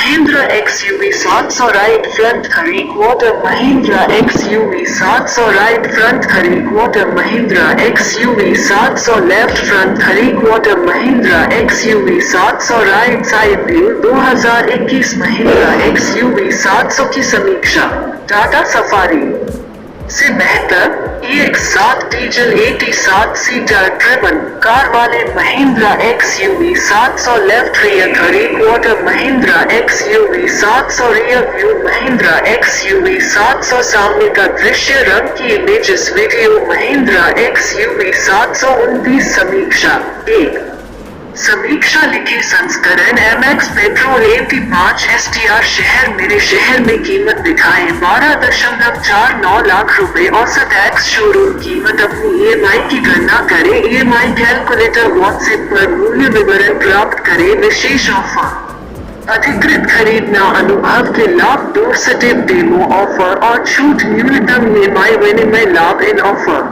Mahindra XUV 700 right front 3/4 Mahindra XUV 700 right front 3/4 Mahindra XUV 700 left front 3/4 Mahindra XUV 700 right side view 2021 Mahindra XUV 700 की समीक्षा। Tata safari से बेहतर EX7 diesel 87 seater ट्रिबन car वाले Mahindra XUV 700 left rear 3/4 Mahindra XUV 700 rear view Mahindra XUV 700 सामने का दृश्य रंग की इमेजेस वीडियो महिंद्रा XUV 729 समीक्षा। 1 समीक्षा लिखे संस्करण MX पेट्रोल 85 STR शहर मेरे शहर में कीमत दिखाएं 12.49 लाख रुपए औसत एक्स शोरूम कीमत अपनी EMI की गणना करें EMI कैलकुलेटर व्हाट्सएप पर मूल्य विवरण प्राप्त करें विशेष ऑफर अधिकृत खरीदना अनुभव के लाभ डोरस्टेप डेमो ऑफर और छूट न्यूनतम EMI विनिमय लाभ इन ऑफर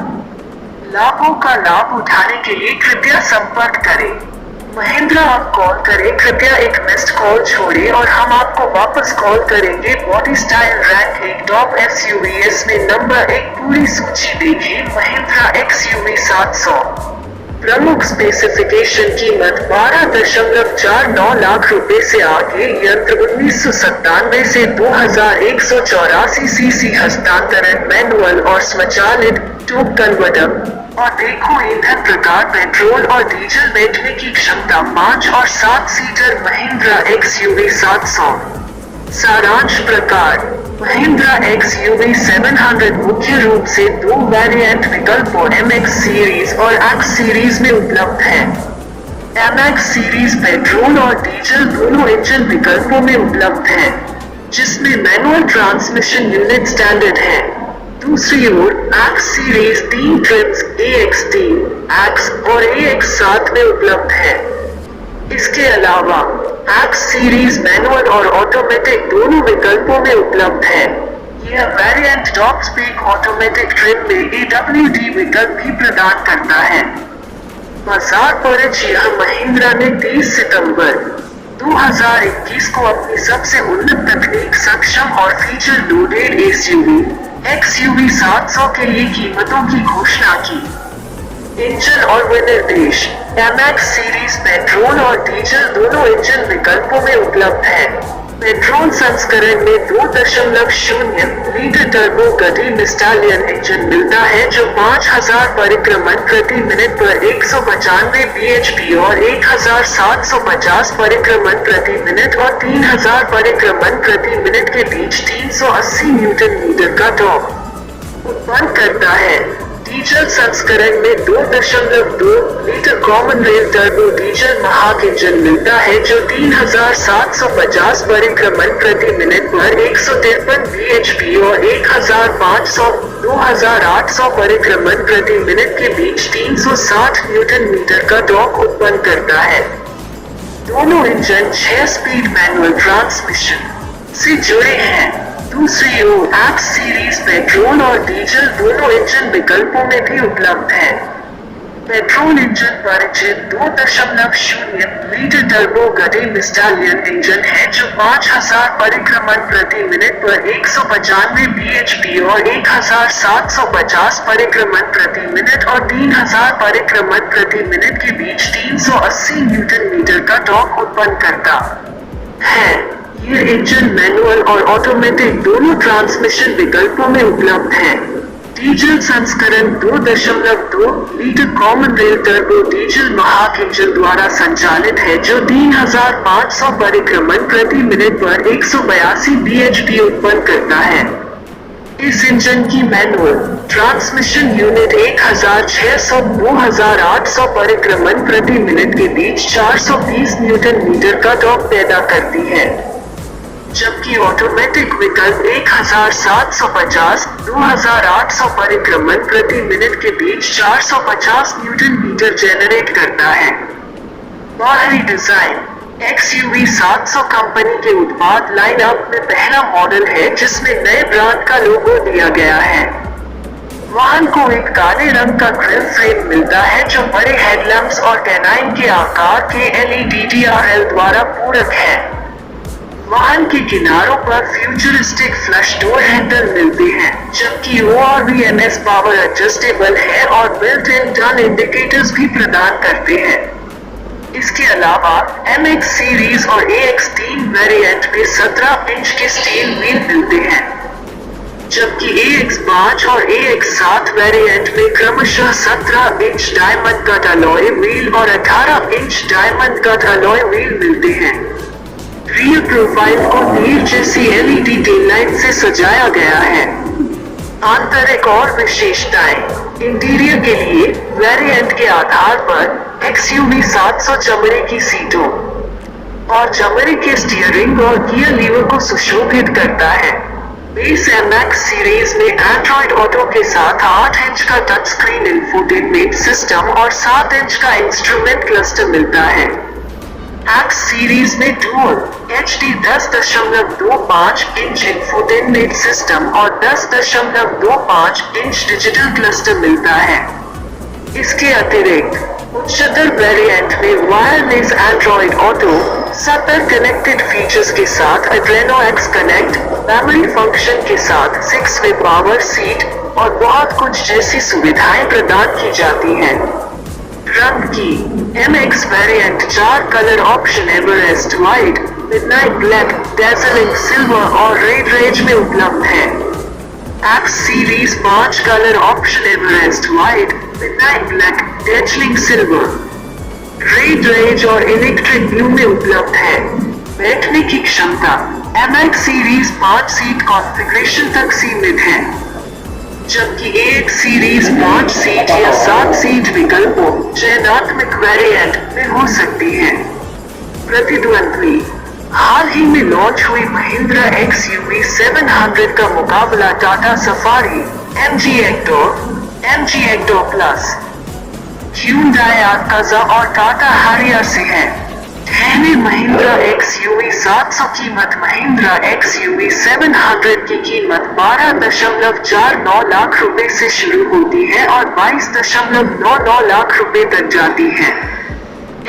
लाभों का लाभ उठाने के लिए कृपया संपर्क करें महिंद्रा। आप कॉल करें कृपया एक मिस्ड कॉल छोड़ें और हम आपको वापस कॉल करेंगे। बॉडी स्टाइल रैंक एक टॉप SUVs में नंबर 1 पूरी सूची देखें महिंद्रा XUV 700 प्रमुख स्पेसिफिकेशन कीमत 12.49 लाख रुपए से आगे यंत्र 1997 से 2184 सीसी हस्तांतरण मैनुअल और स्वचालित टोक कन्वर्टर और देखो ईंधन प्रकार पेट्रोल और डीजल बैठने की क्षमता 5 और 7 सीटर महिंद्रा XUV 700 सारांश प्रकार महिंद्रा XUV 700 मुख्य रूप से 2 वेरिएंट विकल्पों MX सीरीज और X सीरीज में उपलब्ध है। MX सीरीज पेट्रोल और डीजल दोनों इंजन विकल्पों में उपलब्ध है जिसमें मैनुअल ट्रांसमिशन यूनिट स्टैंडर्ड है। दूसरी ओर X series 3 TRIMS AX3, X और AX7 में उपलब्ध है। इसके अलावा X सीरीज मैनुअल और ऑटोमेटिक दोनों विकल्पों में उपलब्ध है। यह variant top speed automatic trim में AWD विकल्प भी प्रदान करता है। बाजार परिच यह महिंद्रा ने 30 सितंबर 2021 को अपनी सबसे उन्नत तकनीक सक्षम और फीचर लोडेड SUV XUV 700 के लिए कीमतों की घोषणा की। इंजन और विनिर्देश MX सीरीज पेट्रोल और डीजल दोनों इंजन विकल्पों में उपलब्ध है। पेट्रोल संस्करण में 2.0 लीटर टर्बो गति स्टालियन इंजन मिलता है जो 5000 परिक्रमण प्रति मिनट पर 195 bhp और 1750 परिक्रमण प्रति मिनट और 3000 परिक्रमण प्रति मिनट के बीच 380 न्यूटन मीटर का टॉर्क उत्पन्न करता है। डीजल संस्करण में 2.2 litre common rail turbo diesel mHawk engine मिलता है जो 3750 परिक्रमण प्रति मिनट पर 153 bhp और 1500-2800 परिक्रमण प्रति मिनट के बीच 360 न्यूटन मीटर का टॉर्क उत्पन्न करता है। दोनों इंजन 6 स्पीड मैनुअल ट्रांसमिशन से जुड़े हैं। दूसरी ओर X सीरीज पेट्रोल और डीजल दोनों इंजन विकल्पों में भी उपलब्ध है। पेट्रोल इंजन परिचित 2.0 लीटर टर्बो गति स्टालियन इंजन है जो 5000 परिक्रमण प्रति मिनट पर 195 bhp और 1750 परिक्रमण प्रति मिनट और 3000 परिक्रमण प्रति मिनट के बीच 380 न्यूटन मीटर का टॉर्क उत्पन्न करता है। ये इंजन मैनुअल और ऑटोमेटिक दोनों ट्रांसमिशन विकल्पों में उपलब्ध है। डीजल संस्करण 2.2 litre common rail turbo diesel mHawk engine द्वारा संचालित है जो 3500 परिक्रमण प्रति मिनट पर 182 bhp उत्पन्न करता है। इस इंजन की मैनुअल ट्रांसमिशन यूनिट 1600-2800 परिक्रमण प्रति मिनट के बीच 420 न्यूटन मीटर का टॉर्क पैदा करती है, जबकि ऑटोमेटिक विकल्प 1750-2800 परिक्रमण प्रति मिनट के बीच 450 न्यूटन मीटर जेनरेट करता है। बाहरी डिजाइन XUV 700 कंपनी के उत्पाद लाइनअप में पहला मॉडल है जिसमें नए ब्रांड का लोगो दिया गया है। वाहन को एक काले रंग का ग्रिल फ्रेम मिलता है जो बड़े हेडलैम्प्स और कैनाइन के आकार के LED DRL द्वारा पूरक है। वाहन के किनारों पर फ्यूचरिस्टिक फ्लश डोर हैंडल मिलते हैं, जबकि ORVMS पावर एडजस्टेबल है और बिल्ट इन टर्न इंडिकेटर्स भी प्रदान करते हैं। इसके अलावा MX सीरीज और AX3 वेरिएंट में 17 इंच के स्टील व्हील मिलते हैं, जबकि AX5 और AX7 वेरिएंट में क्रमशः 17 inch diamond cut alloy wheel और 18 inch diamond cut alloy wheel मिलते हैं। रियर प्रोफाइल को नील जैसी LED टेल लाइट से सजाया गया है। आंतरिक और विशेषताएं। इंटीरियर के लिए वेरिएंट के आधार पर XUV 700 चमड़े की सीटों और चमड़े के स्टीयरिंग और गियर लीवर को सुशोभित करता है। बेस MX सीरीज में एंड्रॉइड ऑटो के साथ 8 इंच का टच स्क्रीन इंफोटेनमेंट सिस्टम और 7 इंच का इंस्ट्रूमेंट क्लस्टर मिलता है। X सीरीज में dual HD 10.25 inch infotainment system और 10.25 इंच डिजिटल क्लस्टर मिलता है। इसके अतिरिक्त उच्चतर वेरिएंट में wireless Android auto, 7 connected features के साथ Adreno X connect, memory function के साथ 6-वे पावर सीट और बहुत कुछ जैसी सुविधाएं प्रदान की जाती हैं। रंग की MX variant 4 colour option Everest white, midnight black, dazzling silver और रेड रेज में उपलब्ध है। X series 5 colour option Everest white, midnight black, dazzling silver, red rage और इलेक्ट्रिक ब्लू में उपलब्ध है। बैठने की क्षमता MX सीरीज 5 सीट कॉन्फ़िगरेशन तक सीमित है, जबकि AX सीरीज 5 सीट या 7 सीट विकल्पों चयनात्मक वेरिएंट में हो सकती है। प्रतिद्वंद्वी। हाल ही में लॉन्च हुई महिंद्रा XUV 700 का मुकाबला Tata safari, MG actor plus, Hyundai Arkaza और टाटा हैरियर से है। पहले महिंद्रा XUV 700 कीमत महिंद्रा XUV 700 की कीमत 12.49 लाख रुपए से शुरू होती है और 22.99 लाख रुपए तक जाती है।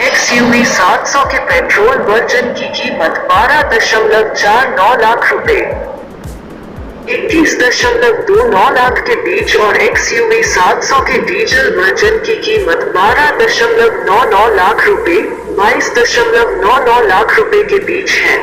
XUV 700 के पेट्रोल वर्जन की कीमत 12.49 लाख रुपए 21.29 लाख के बीच और XUV 700 के डीजल वर्जन की कीमत 12.99 लाख रुपए 22.99 लाख रुपए के बीच है।